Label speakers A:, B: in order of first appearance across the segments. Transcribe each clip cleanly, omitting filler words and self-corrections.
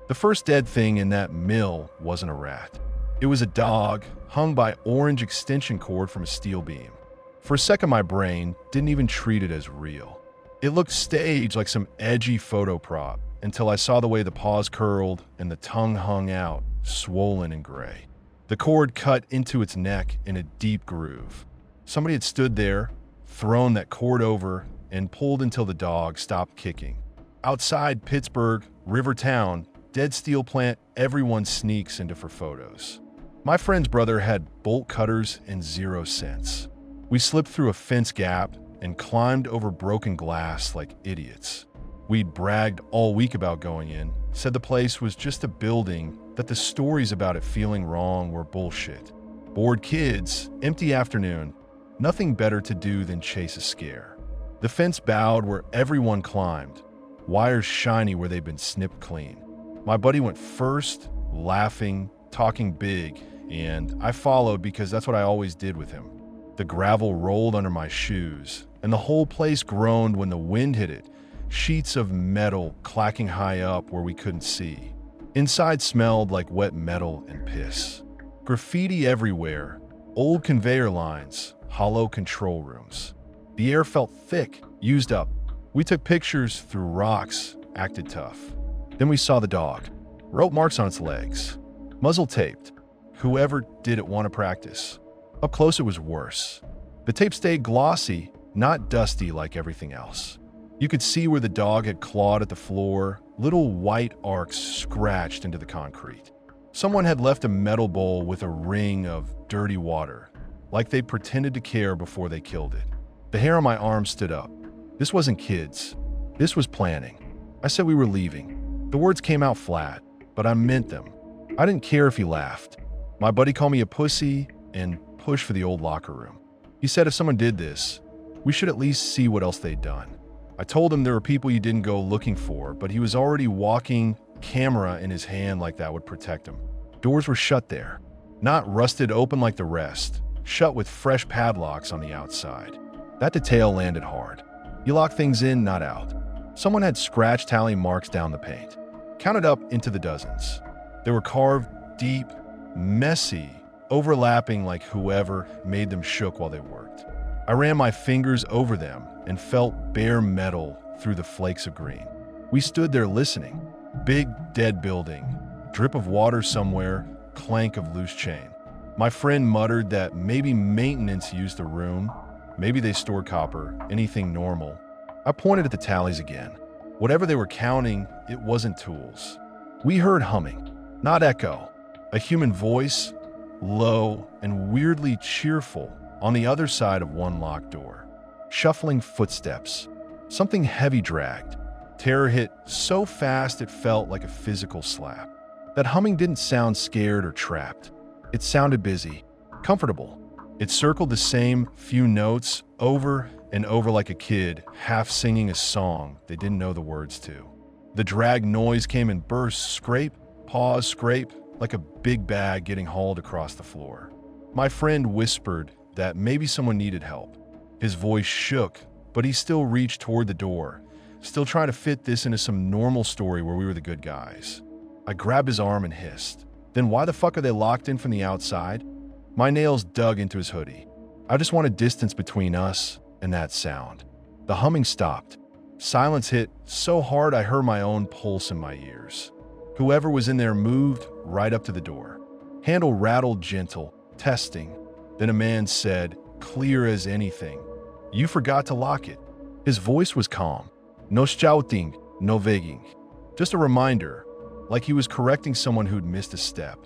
A: The first dead thing in that mill wasn't a rat. It was a dog hung by orange extension cord from a steel beam. For a second, my brain didn't even treat it as real. It looked staged like some edgy photo prop until I saw the way the paws curled and the tongue hung out, swollen and gray. The cord cut into its neck in a deep groove. Somebody had stood there, thrown that cord over, and pulled until the dog stopped kicking. Outside Pittsburgh, River Town, dead steel plant everyone sneaks into for photos. My friend's brother had bolt cutters and 0 cents. We slipped through a fence gap and climbed over broken glass like idiots. We'd bragged all week about going in, said the place was just a building, that the stories about it feeling wrong were bullshit. Bored kids, empty afternoon, nothing better to do than chase a scare. The fence bowed where everyone climbed, wires shiny where they'd been snipped clean. My buddy went first, laughing, talking big, and I followed because that's what I always did with him. The gravel rolled under my shoes, and the whole place groaned when the wind hit it, sheets of metal clacking high up where we couldn't see. Inside smelled like wet metal and piss. Graffiti everywhere, old conveyor lines, hollow control rooms. The air felt thick, used up. We took pictures through rocks, acted tough. Then we saw the dog. Rope marks on its legs. Muzzle taped. Whoever did it want to practice. Up close it was worse. The tape stayed glossy, not dusty like everything else. You could see where the dog had clawed at the floor, little white arcs scratched into the concrete. Someone had left a metal bowl with a ring of dirty water, like they pretended to care before they killed it. The hair on my arm stood up. This wasn't kids. This was planning. I said we were leaving. The words came out flat, but I meant them. I didn't care if he laughed. My buddy called me a pussy and pushed for the old locker room. He said if someone did this, we should at least see what else they'd done. I told him there were people you didn't go looking for, but he was already walking, camera in his hand like that would protect him. Doors were shut there, not rusted open like the rest, shut with fresh padlocks on the outside. That detail landed hard. You lock things in, not out. Someone had scratch tally marks down the paint, counted up into the dozens. They were carved deep, messy, overlapping like whoever made them shook while they worked. I ran my fingers over them and felt bare metal through the flakes of green. We stood there listening. Big, dead building, drip of water somewhere, clank of loose chain. My friend muttered that maybe maintenance used the room, maybe they stored copper, anything normal. I pointed at the tallies again. Whatever they were counting, it wasn't tools. We heard humming, not echo. A human voice, low and weirdly cheerful, on the other side of one locked door. Shuffling footsteps. Something heavy dragged. Terror hit so fast it felt like a physical slap. That humming didn't sound scared or trapped. It sounded busy, comfortable. It circled the same few notes over and over like a kid, half singing a song they didn't know the words to. The drag noise came in bursts, scrape, pause, scrape, like a big bag getting hauled across the floor. My friend whispered that maybe someone needed help. His voice shook, but he still reached toward the door, still trying to fit this into some normal story where we were the good guys. I grabbed his arm and hissed. Then why the fuck are they locked in from the outside? My nails dug into his hoodie. I just wanted distance between us and that sound. The humming stopped. Silence hit so hard I heard my own pulse in my ears. Whoever was in there moved right up to the door. Handle rattled gentle, testing. Then a man said, clear as anything, "You forgot to lock it." His voice was calm. No shouting, no begging. Just a reminder, like he was correcting someone who'd missed a step.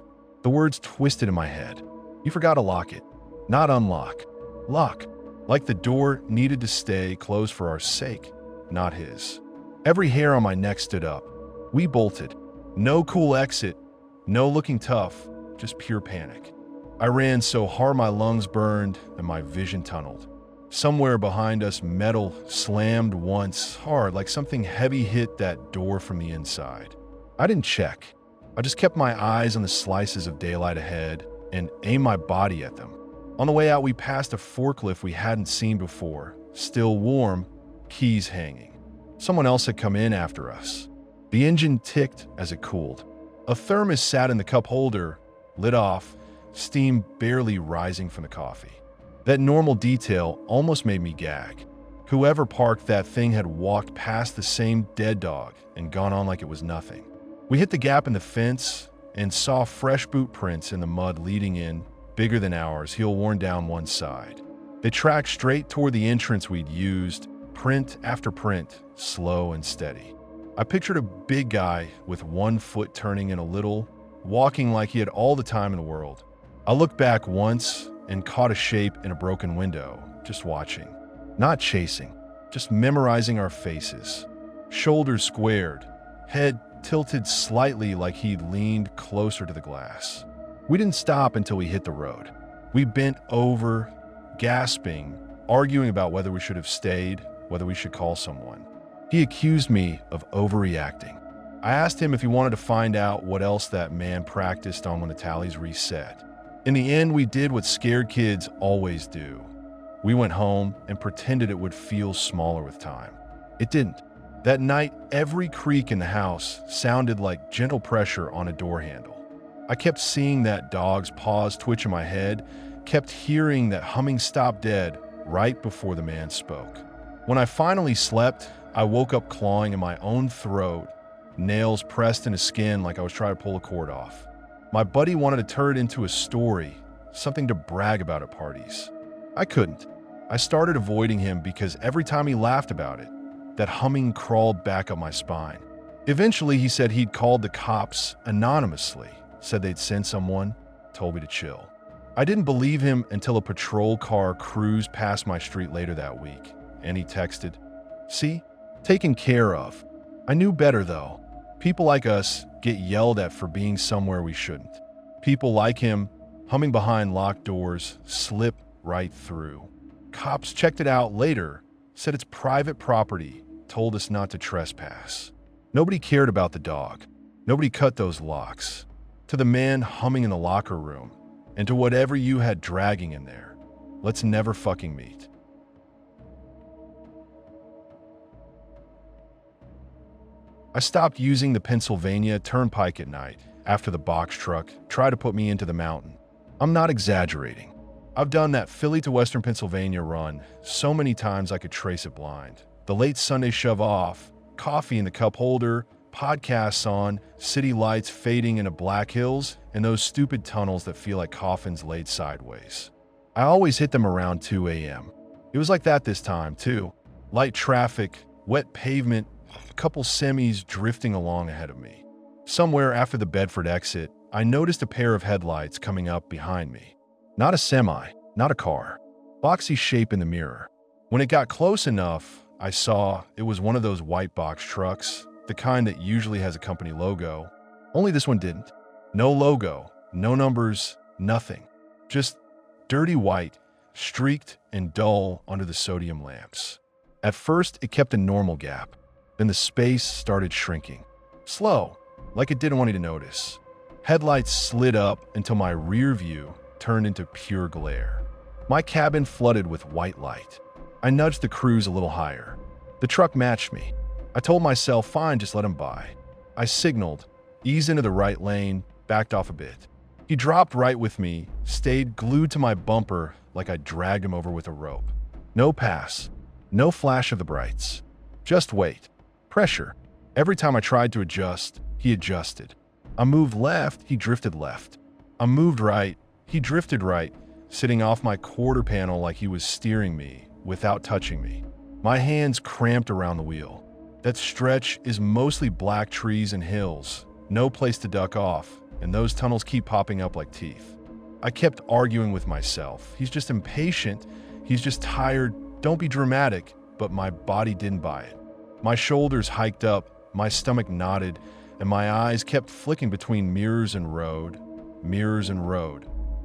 A: The words twisted in my head. You forgot to lock it, not unlock. Lock, like the door needed to stay closed for our sake, not his. Every hair on my neck stood up. We bolted. No cool exit, no looking tough, just pure panic. I ran so hard my lungs burned and my vision tunneled. Somewhere behind us, metal slammed once hard, like something heavy hit that door from the inside. I didn't check. I just kept my eyes on the slices of daylight ahead and aimed my body at them. On the way out, we passed a forklift we hadn't seen before, still warm, keys hanging. Someone else had come in after us. The engine ticked as it cooled. A thermos sat in the cup holder, lit off, steam barely rising from the coffee. That normal detail almost made me gag. Whoever parked that thing had walked past the same dead dog and gone on like it was nothing. We hit the gap in the fence and saw fresh boot prints in the mud leading in, bigger than ours, heel worn down one side. They tracked straight toward the entrance we'd used, print after print, slow and steady. I pictured a big guy with one foot turning in a little, walking like he had all the time in the world. I looked back once and caught a shape in a broken window, just watching. Not chasing, just memorizing our faces. Shoulders squared, head tilted slightly like he'd leaned closer to the glass. We didn't stop until we hit the road. We bent over, gasping, arguing about whether we should have stayed, whether we should call someone. He accused me of overreacting. I asked him if he wanted to find out what else that man practiced on when the tallies reset. In the end, we did what scared kids always do. We went home and pretended it would feel smaller with time. It didn't. That night, every creak in the house sounded like gentle pressure on a door handle. I kept seeing that dog's paws twitch in my head, kept hearing that humming stop dead right before the man spoke. When I finally slept, I woke up clawing in my own throat, nails pressed into skin like I was trying to pull a cord off. My buddy wanted to turn it into a story, something to brag about at parties. I couldn't. I started avoiding him because every time he laughed about it, that humming crawled back up my spine. Eventually, he said he'd called the cops anonymously, said they'd send someone, told me to chill. I didn't believe him until a patrol car cruised past my street later that week, and he texted, "See? Taken care of." I knew better, though. People like us get yelled at for being somewhere we shouldn't. People like him, humming behind locked doors, slip right through. Cops checked it out later, said it's private property, told us not to trespass. Nobody cared about the dog. Nobody cut those locks. To the man humming in the locker room, and to whatever you had dragging in there, let's never fucking meet. I stopped using the Pennsylvania Turnpike at night after the box truck tried to put me into the mountain. I'm not exaggerating. I've done that Philly to Western Pennsylvania run so many times I could trace it blind. The late Sunday shove off, coffee in the cup holder, podcasts on, city lights fading into Black Hills, and those stupid tunnels that feel like coffins laid sideways. I always hit them around 2 a.m. It was like that this time, too. Light traffic, wet pavement, a couple semis drifting along ahead of me. Somewhere after the Bedford exit, I noticed a pair of headlights coming up behind me. Not a semi, not a car. Boxy shape in the mirror. When it got close enough, I saw it was one of those white box trucks, the kind that usually has a company logo. Only this one didn't. No logo, no numbers, nothing. Just dirty white, streaked and dull under the sodium lamps. At first, it kept a normal gap. Then the space started shrinking. Slow, like it didn't want me to notice. Headlights slid up until my rear view turned into pure glare. My cabin flooded with white light. I nudged the cruise a little higher. The truck matched me. I told myself, fine, just let him by. I signaled, eased into the right lane, backed off a bit. He dropped right with me, stayed glued to my bumper like I dragged him over with a rope. No pass, no flash of the brights. Just wait. Pressure. Every time I tried to adjust, he adjusted. I moved left, he drifted left. I moved right, he drifted right, sitting off my quarter panel like he was steering me without touching me. My hands cramped around the wheel. That stretch is mostly black trees and hills, no place to duck off, and those tunnels keep popping up like teeth. I kept arguing with myself. He's just impatient. He's just tired. Don't be dramatic. But my body didn't buy it. My shoulders hiked up, my stomach knotted, and my eyes kept flicking between mirrors and road,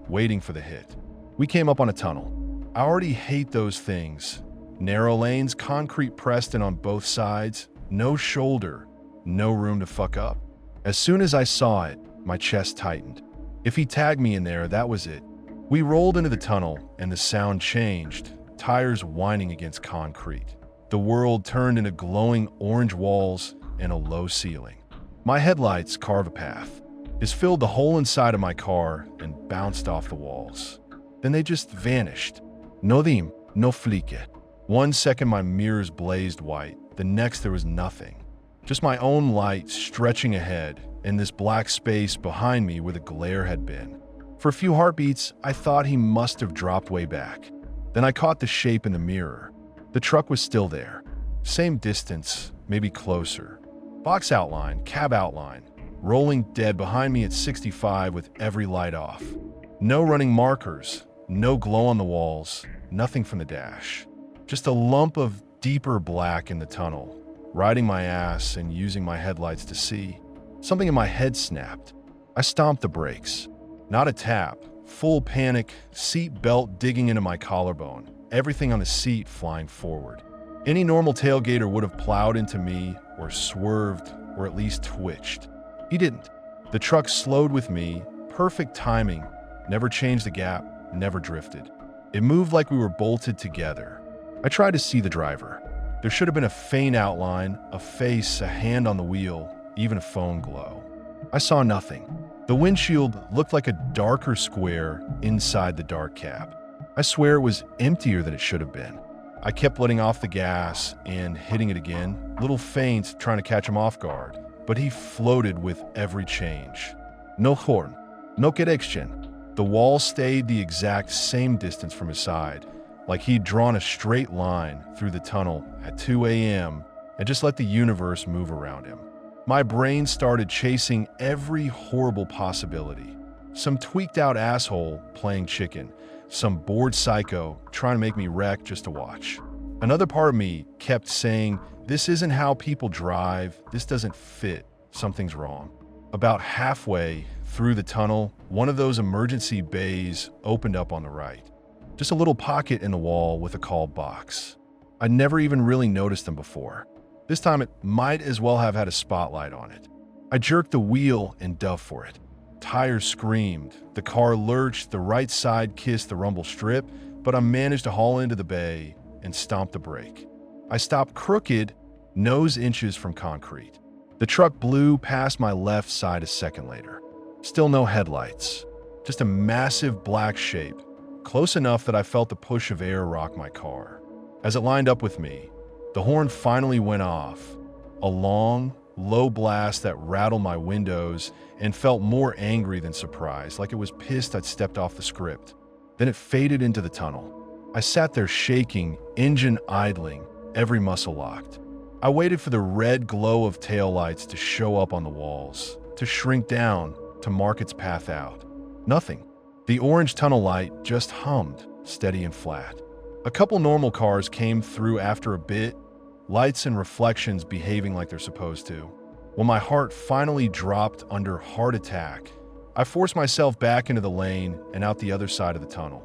A: waiting for the hit. We came up on a tunnel. I already hate those things. Narrow lanes, concrete pressed in on both sides, no shoulder, no room to fuck up. As soon as I saw it, my chest tightened. If he tagged me in there, that was it. We rolled into the tunnel, and the sound changed, tires whining against concrete. The world turned into glowing orange walls and a low ceiling. My headlights carve a path. It filled the whole inside of my car and bounced off the walls. Then they just vanished. No dim, no flique. 1 second my mirrors blazed white, the next there was nothing. Just my own light stretching ahead in this black space behind me where the glare had been. For a few heartbeats, I thought he must have dropped way back. Then I caught the shape in the mirror. The truck was still there. Same distance, maybe closer. Box outline, cab outline, rolling dead behind me at 65 with every light off. No running markers, no glow on the walls, nothing from the dash. Just a lump of deeper black in the tunnel, riding my ass and using my headlights to see. Something in my head snapped. I stomped the brakes. Not a tap, full panic, seat belt digging into my collarbone, everything on the seat flying forward. Any normal tailgater would have plowed into me or swerved or at least twitched. He didn't. The truck slowed with me, perfect timing, never changed the gap, never drifted. It moved like we were bolted together. I tried to see the driver. There should have been a faint outline, a face, a hand on the wheel, even a phone glow. I saw nothing. The windshield looked like a darker square inside the dark cab. I swear it was emptier than it should have been. I kept letting off the gas and hitting it again, little feints trying to catch him off guard, but he floated with every change. No horn, no connection. The wall stayed the exact same distance from his side, like he'd drawn a straight line through the tunnel at 2 a.m. and just let the universe move around him. My brain started chasing every horrible possibility. Some tweaked out asshole playing chicken, some bored psycho trying to make me wreck just to watch. Another part of me kept saying, this isn't how people drive, this doesn't fit, something's wrong. About halfway through the tunnel, one of those emergency bays opened up on the right. Just a little pocket in the wall with a call box. I'd never even really noticed them before. This time it might as well have had a spotlight on it. I jerked the wheel and dove for it. Tires screamed, the car lurched, the right side kissed the rumble strip, but I managed to haul into the bay and stomp the brake. I stopped crooked, nose inches from concrete. The truck blew past my left side a second later. Still no headlights, just a massive black shape, close enough that I felt the push of air rock my car. As it lined up with me, the horn finally went off, a long, low blast that rattled my windows and felt more angry than surprised, like it was pissed I'd stepped off the script. Then it faded into the tunnel. I sat there shaking, engine idling, every muscle locked. I waited for the red glow of taillights to show up on the walls, to shrink down, to mark its path out. Nothing. The orange tunnel light just hummed, steady and flat. A couple normal cars came through after a bit, lights and reflections behaving like they're supposed to. When my heart finally dropped under heart attack, I forced myself back into the lane and out the other side of the tunnel.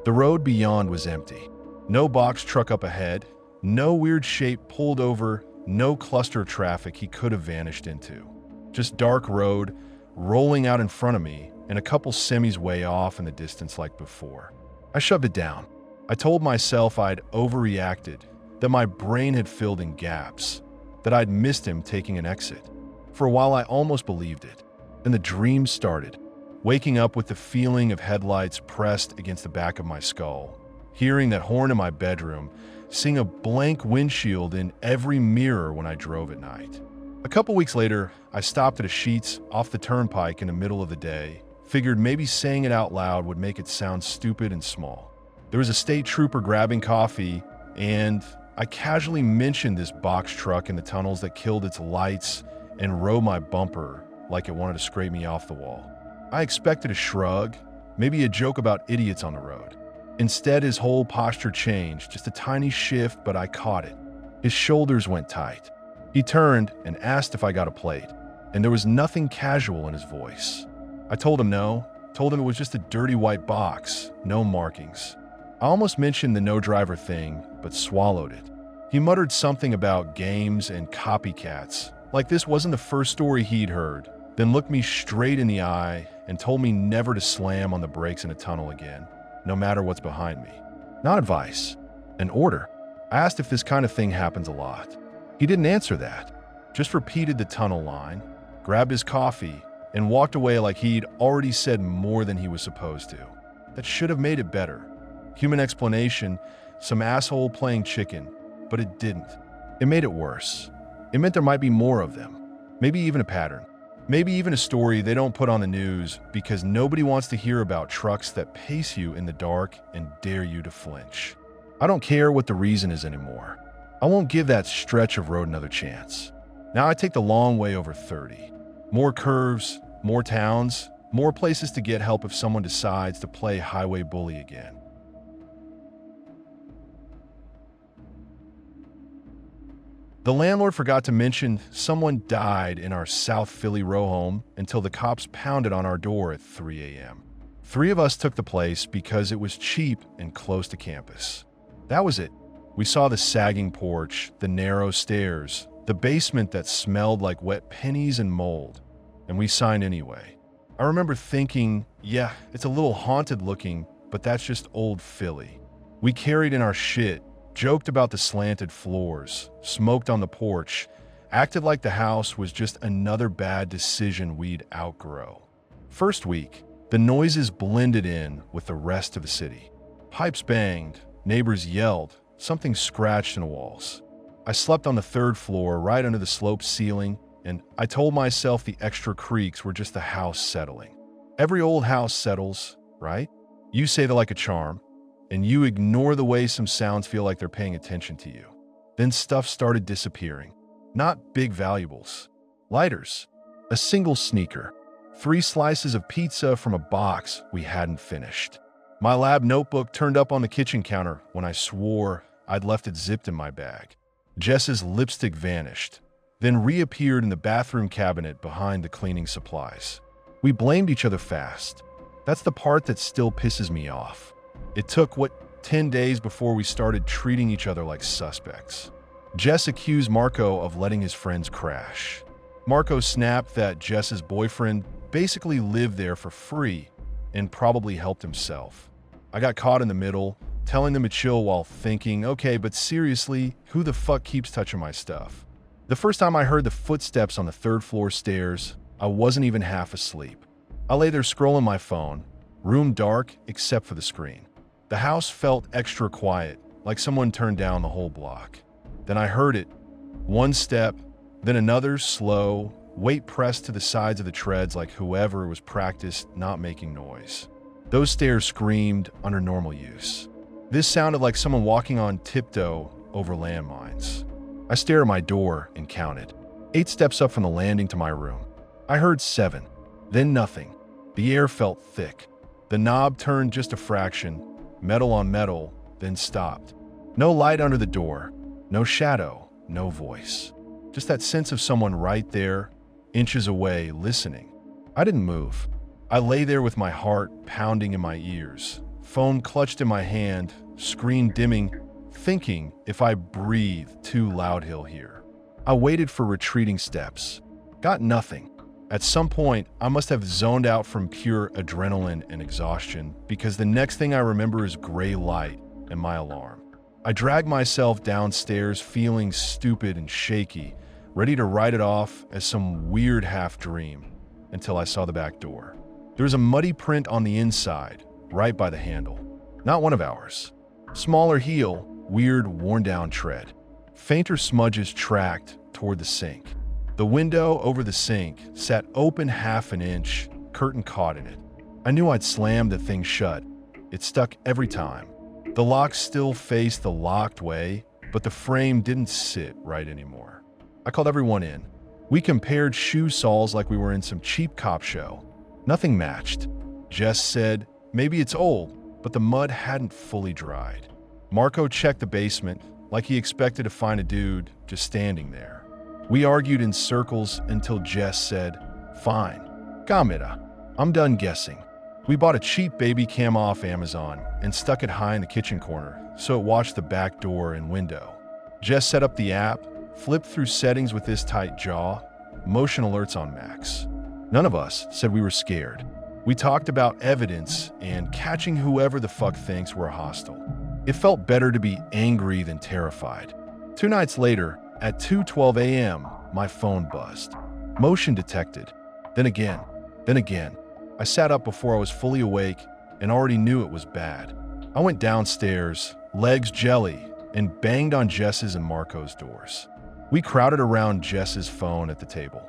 A: The road beyond was empty. No box truck up ahead, no weird shape pulled over, no cluster of traffic he could have vanished into. Just dark road, rolling out in front of me, and a couple semis way off in the distance like before. I shoved it down. I told myself I'd overreacted, that my brain had filled in gaps, that I'd missed him taking an exit. For a while I almost believed it. Then the dream started, waking up with the feeling of headlights pressed against the back of my skull, hearing that horn in my bedroom, seeing a blank windshield in every mirror when I drove at night. A couple weeks later, I stopped at a Sheetz off the turnpike in the middle of the day, figured maybe saying it out loud would make it sound stupid and small. There was a state trooper grabbing coffee, and I casually mentioned this box truck in the tunnels that killed its lights and rode my bumper like it wanted to scrape me off the wall. I expected a shrug, maybe a joke about idiots on the road. Instead, his whole posture changed, just a tiny shift, but I caught it. His shoulders went tight. He turned and asked if I got a plate, and there was nothing casual in his voice. I told him no, told him it was just a dirty white box, no markings. I almost mentioned the no driver thing, but swallowed it. He muttered something about games and copycats, like this wasn't the first story he'd heard, then looked me straight in the eye and told me never to slam on the brakes in a tunnel again, no matter what's behind me. Not advice, an order. I asked if this kind of thing happens a lot. He didn't answer that, just repeated the tunnel line. grabbed his coffee, and walked away like he'd already said more than he was supposed to. That should have made it better. Human explanation, some asshole playing chicken, but it didn't. It made it worse. It meant there might be more of them. Maybe even a pattern. Maybe even a story they don't put on the news because nobody wants to hear about trucks that pace you in the dark and dare you to flinch. I don't care what the reason is anymore. I won't give that stretch of road another chance. Now I take the long way over 30. More curves, more towns, more places to get help if someone decides to play highway bully again. The landlord forgot to mention someone died in our South Philly row home until the cops pounded on our door at 3 a.m. 3 of us took the place because it was cheap and close to campus. That was it. We saw the sagging porch, the narrow stairs, the basement that smelled like wet pennies and mold, and we signed anyway. I remember thinking, yeah, it's a little haunted looking, but that's just old Philly. We carried in our shit, joked about the slanted floors, smoked on the porch, acted like the house was just another bad decision we'd outgrow. First week, the noises blended in with the rest of the city. Pipes banged, neighbors yelled, something scratched in the walls. I slept on the 3rd floor right under the sloped ceiling, and I told myself the extra creaks were just the house settling. Every old house settles, right? You say they're like a charm, and you ignore the way some sounds feel like they're paying attention to you. Then stuff started disappearing. Not big valuables. Lighters. A single sneaker. 3 slices of pizza from a box we hadn't finished. My lab notebook turned up on the kitchen counter when I swore I'd left it zipped in my bag. Jess's lipstick vanished, then reappeared in the bathroom cabinet behind the cleaning supplies. We blamed each other fast. That's the part that still pisses me off. It took, 10 days before we started treating each other like suspects. Jess accused Marco of letting his friends crash. Marco snapped that Jess's boyfriend basically lived there for free and probably helped himself. I got caught in the middle, telling them to chill while thinking, okay, but seriously, who the fuck keeps touching my stuff? The first time I heard the footsteps on the 3rd floor stairs, I wasn't even half asleep. I lay there scrolling my phone, room dark except for the screen. The house felt extra quiet, like someone turned down the whole block. Then I heard it. One step, then another slow, weight pressed to the sides of the treads like whoever was practiced not making noise. Those stairs screamed under normal use. This sounded like someone walking on tiptoe over landmines. I stared at my door and counted. 8 steps up from the landing to my room. I heard 7, then nothing. The air felt thick. The knob turned just a fraction, metal on metal, then stopped. No light under the door, no shadow, no voice. Just that sense of someone right there, inches away, listening. I didn't move. I lay there with my heart pounding in my ears, phone clutched in my hand, screen dimming, thinking if I breathed too loud he'll hear. I waited for retreating steps. Got nothing. At some point, I must have zoned out from pure adrenaline and exhaustion because the next thing I remember is gray light and my alarm. I dragged myself downstairs feeling stupid and shaky, ready to write it off as some weird half-dream, until I saw the back door. There was a muddy print on the inside, right by the handle. Not one of ours. Smaller heel, weird worn-down tread. Fainter smudges tracked toward the sink. The window over the sink sat open half an inch, curtain caught in it. I knew I'd slammed the thing shut. It stuck every time. The lock still faced the locked way, but the frame didn't sit right anymore. I called everyone in. We compared shoe soles like we were in some cheap cop show. Nothing matched. Jess said, maybe it's old, but the mud hadn't fully dried. Marco checked the basement like he expected to find a dude just standing there. We argued in circles until Jess said, fine, Gamera, I'm done guessing. We bought a cheap baby cam off Amazon and stuck it high in the kitchen corner so it watched the back door and window. Jess set up the app, flipped through settings with this tight jaw, motion alerts on max. None of us said we were scared. We talked about evidence and catching whoever the fuck thinks we're hostile. It felt better to be angry than terrified. 2 nights later, at 2:12 a.m., my phone buzzed. Motion detected. Then again. Then again. I sat up before I was fully awake and already knew it was bad. I went downstairs, legs jelly, and banged on Jess's and Marco's doors. We crowded around Jess's phone at the table.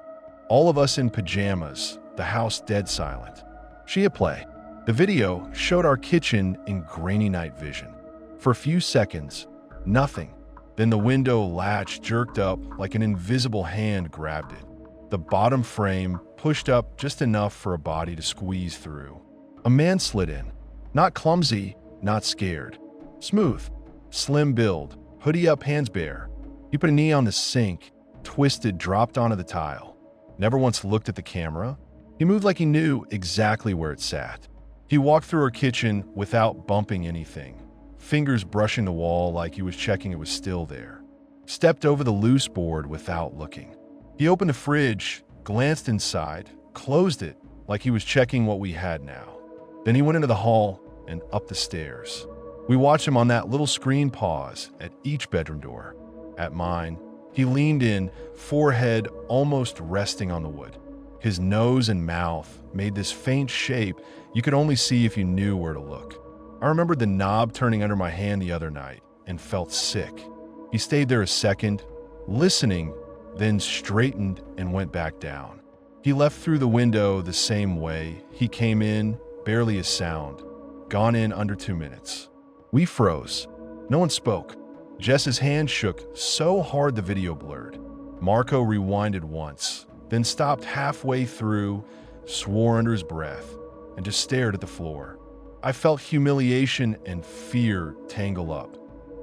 A: All of us in pajamas, the house dead silent. She hit play. The video showed our kitchen in grainy night vision. For a few seconds, nothing. Then the window latch jerked up like an invisible hand grabbed it. The bottom frame pushed up just enough for a body to squeeze through. A man slid in. Not clumsy, not scared. Smooth, slim build, hoodie up, hands bare. He put a knee on the sink, twisted, dropped onto the tile. Never once looked at the camera. He moved like he knew exactly where it sat. He walked through our kitchen without bumping anything, fingers brushing the wall like he was checking it was still there. Stepped over the loose board without looking. He opened the fridge, glanced inside, closed it like he was checking what we had now. Then he went into the hall and up the stairs. We watched him on that little screen pause at each bedroom door. At mine, he leaned in, forehead almost resting on the wood. His nose and mouth made this faint shape you could only see if you knew where to look. I remembered the knob turning under my hand the other night and felt sick. He stayed there a second, listening, then straightened and went back down. He left through the window the same way. He came in, barely a sound, gone in under 2 minutes. We froze. No one spoke. Jess's hand shook so hard the video blurred. Marco rewinded once, then stopped halfway through, swore under his breath, and just stared at the floor. I felt humiliation and fear tangle up.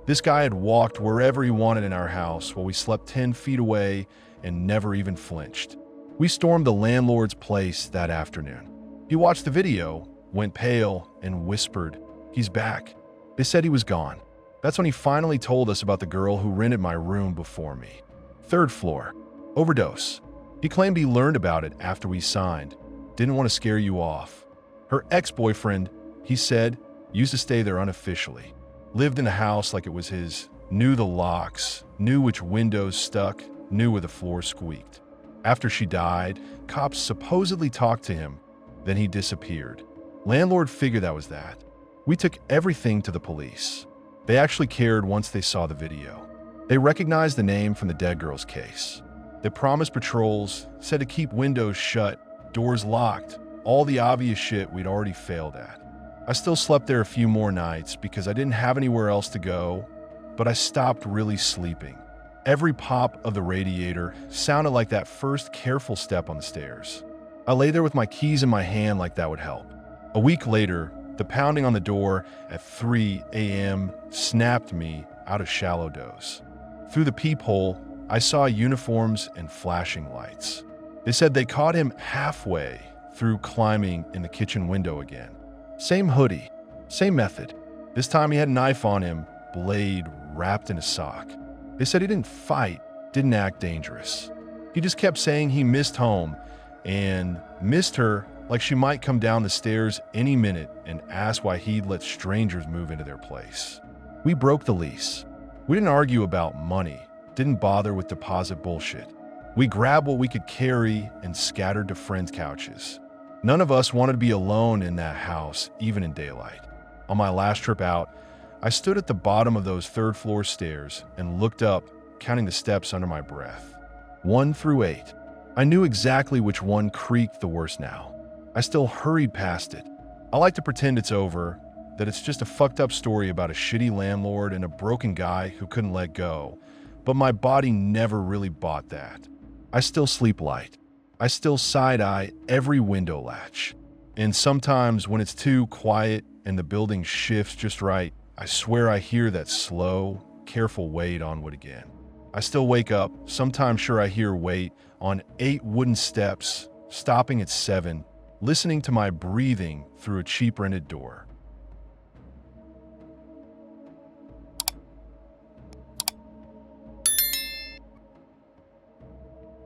A: This guy had walked wherever he wanted in our house while we slept 10 feet away and never even flinched. We stormed the landlord's place that afternoon. He watched the video, went pale, and whispered, "He's back." They said he was gone. That's when he finally told us about the girl who rented my room before me. 3rd floor. Overdose. He claimed he learned about it after we signed. Didn't want to scare you off. Her ex-boyfriend, he said, used to stay there unofficially. Lived in the house like it was his. Knew the locks, knew which windows stuck, knew where the floor squeaked. After she died, cops supposedly talked to him. Then he disappeared. Landlord figured that was that. We took everything to the police. They actually cared once they saw the video. They recognized the name from the dead girl's case. They promised patrols, said to keep windows shut, doors locked, all the obvious shit we'd already failed at. I still slept there a few more nights because I didn't have anywhere else to go, but I stopped really sleeping. Every pop of the radiator sounded like that first careful step on the stairs. I lay there with my keys in my hand like that would help. A week later, the pounding on the door at 3 a.m. snapped me out of shallow doze. Through the peephole, I saw uniforms and flashing lights. They said they caught him halfway through climbing in the kitchen window again. Same hoodie, same method. This time he had a knife on him, blade wrapped in a sock. They said he didn't fight, didn't act dangerous. He just kept saying he missed home and missed her like she might come down the stairs any minute and ask why he'd let strangers move into their place. We broke the lease. We didn't argue about money, didn't bother with deposit bullshit. We grabbed what we could carry and scattered to friends' couches. None of us wanted to be alone in that house, even in daylight. On my last trip out, I stood at the bottom of those 3rd floor stairs and looked up, counting the steps under my breath. 1 through 8. I knew exactly which one creaked the worst now. I still hurried past it. I like to pretend it's over, that it's just a fucked up story about a shitty landlord and a broken guy who couldn't let go, but my body never really bought that. I still sleep light. I still side-eye every window latch. And sometimes when it's too quiet and the building shifts just right, I swear I hear that slow, careful weight on wood again. I still wake up, sometimes sure I hear weight on 8 wooden steps, stopping at 7, listening to my breathing through a cheap rented door.